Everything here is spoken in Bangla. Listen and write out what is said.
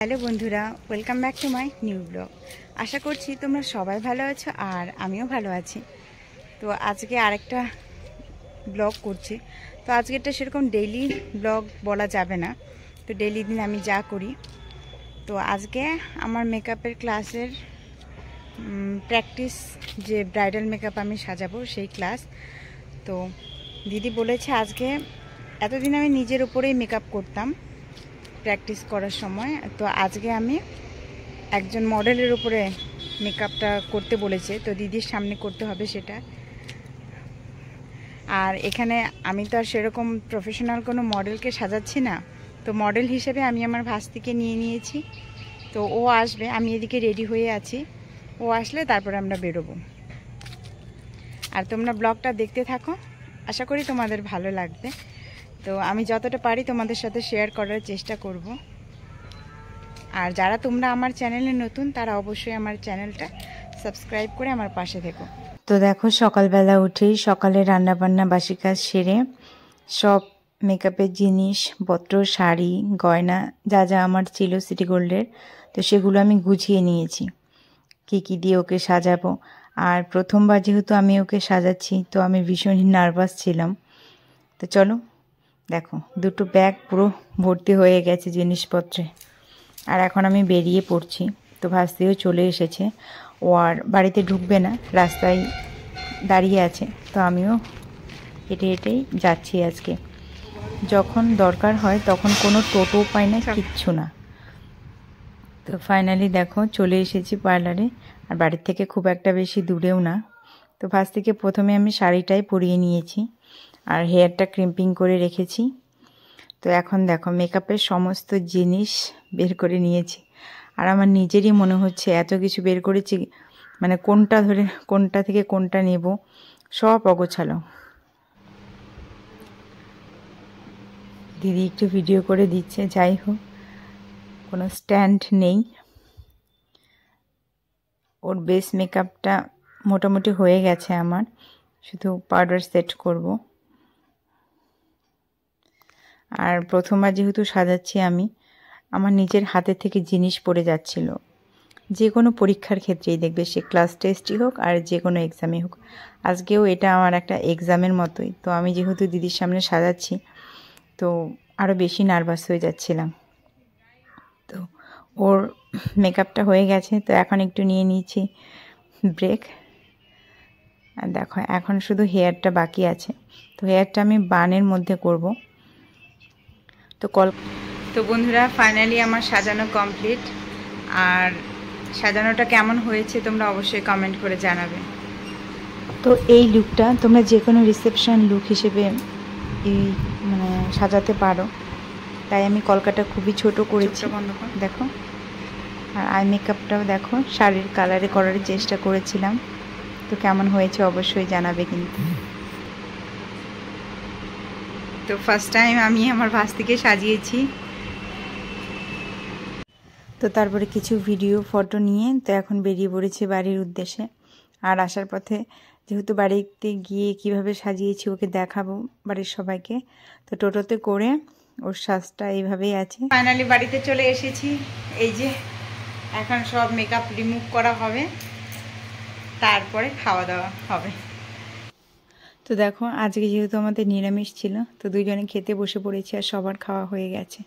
হ্যালো বন্ধুরা, welcome back to my new blog. আশা করছি তোমরা সবাই ভালো আছো আর আমিও ভালো আছি। তো আজকে আরেকটা ব্লগ করছি। তো আজকেরটা সেরকম ডেইলি ব্লগ বলা যাবে না, তো ডেইলি দিন আমি যা করি। তো আজকে আমার মেকআপের ক্লাসের প্র্যাকটিস, যে ব্রাইডাল মেকআপ আমি সাজাবো সেই ক্লাস। তো দিদি বলেছে আজকে, এতদিন আমি নিজের উপরেই মেকআপ করতাম প্র্যাকটিস করার সময়, তো আজকে আমি একজন মডেলের উপরে মেকআপটা করতে বলেছে, তো দিদির সামনে করতে হবে সেটা। আর এখানে আমি তো আর সেরকম প্রফেশনাল কোনো মডেলকে সাজাচ্ছি না, তো মডেল হিসেবে আমি আমার ভাস্তিকে নিয়ে নিয়েছি। তো ও আসবে, আমি এদিকে রেডি হয়ে আছি, ও আসলে তারপরে আমরা বেরোবো। আর তোমরা ব্লগটা দেখতে থাকো, আশা করি তোমাদের ভালো লাগবে। তো আমি যতটা পারি তোমাদের সাথে শেয়ার করার চেষ্টা করব। আর যারা তোমরা আমার চ্যানেলে নতুন, তারা অবশ্যই আমার চ্যানেলটা সাবস্ক্রাইব করে আমার পাশে থেকো। তো দেখো, সকালবেলা উঠেই সকালে রান্নাবান্না বাসি কাজ সেরে সব মেকআপের জিনিসপত্র, শাড়ি, গয়না যা যা আমার ছিল সিটি গোল্ডের, তো সেগুলো আমি গুছিয়ে নিয়েছি কি কি দিয়ে ওকে সাজাবো। আর প্রথমবার যেহেতু আমি ওকে সাজাচ্ছি, তো আমি ভীষণ নার্ভাস ছিলাম। তো চলো দেখো, দুটো ব্যাগ পুরো ভর্তি হয়ে গেছে জিনিসপত্রে। আর এখন আমি বেরিয়ে পড়ছি। তো ভাস্তিও চলে এসেছে, ও আর বাড়িতে ঢুকবে না, রাস্তায় দাঁড়িয়ে আছে। তো আমিও হেঁটে হেঁটেই যাচ্ছি আজকে। যখন দরকার হয় তখন কোনো টোটো পাই না, কিচ্ছু না। তো ফাইনালি দেখো চলে এসেছি পার্লারে, আর বাড়ির থেকে খুব একটা বেশি দূরেও না। তো ভাস্তিকে প্রথমে আমি শাড়িটাই পরিয়ে নিয়েছি আর হেয়ারটা ক্রিম্পিং করে রেখেছি। তো এখন দেখো মেকআপের সমস্ত জিনিস বের করে নিয়েছি, আর আমার নিজেরই মনে হচ্ছে এত কিছু বের করেছি, মানে কোনটা ধরে কোনটা থেকে কোনটা নেব সব অগোছালো। দিদি একটু ভিডিও করে দিচ্ছে, যাই হোক কোনো স্ট্যান্ড নেই। ওর বেস মেকআপটা মোটামুটি হয়ে গেছে, আমার শুধু পাউডার সেট করব। আর প্রথমবার যেহেতু সাজাচ্ছি আমি, আমার নিজের হাতে থেকে জিনিস পড়ে যাচ্ছিল। যে কোনো পরীক্ষার ক্ষেত্রেই দেখবে, সে ক্লাস টেস্টই হোক আর যে কোনো এক্সামই হোক। আজকেও এটা আমার একটা এক্সামের মতোই। তো আমি যেহেতু দিদির সামনে সাজাচ্ছি, তো আরও বেশি নার্ভাস হয়ে যাচ্ছিলাম। তো ওর মেকআপটা হয়ে গেছে, তো এখন একটু নিয়ে নিয়েছি ব্রেক। আর দেখো এখন শুধু হেয়ারটা বাকি আছে, তো হেয়ারটা আমি বানের মধ্যে করব। তো বন্ধুরা, ফাইনালি আমার সাজানো কমপ্লিট। আর সাজানোটা কেমন হয়েছে তোমরা অবশ্যই কমেন্ট করে জানাবে। তো এই লুকটা তোমরা যে কোনো রিসেপশন লুক হিসেবে মানে সাজাতে পারো। তাই আমি কলকাটা খুবই ছোট করেছি, দেখো। আর আই মেকআপটাও দেখো শাড়ির কালারে করার চেষ্টা করেছিলাম। তো কেমন হয়েছে অবশ্যই জানাবে কিন্তু। তো ফার্স্ট টাইম আমি আমার ভাস্তিকে সাজিয়েছি। তো তারপরে কিছু ভিডিও ফটো নিয়ে তো এখন বেরিয়ে পড়েছি বাড়ির উদ্দেশ্যে। আর আসার পথে যেহেতু বাড়িতে গিয়ে কিভাবে সাজিয়েছি ওকে দেখাবো বাড়ির সবাইকে, তো টোটোতে করে ওর সাজটা এইভাবেই আছে। ফাইনালি বাড়িতে চলে এসেছি। এই যে এখন সব মেকআপ রিমুভ করা হবে, তারপরে খাওয়া দাওয়া হবে। তো দেখো আজকে যেহেতু আমাদের নিরামিষ ছিল, তো দুজনে খেতে বসে পড়েছি আর সবার খাওয়া হয়ে গেছে।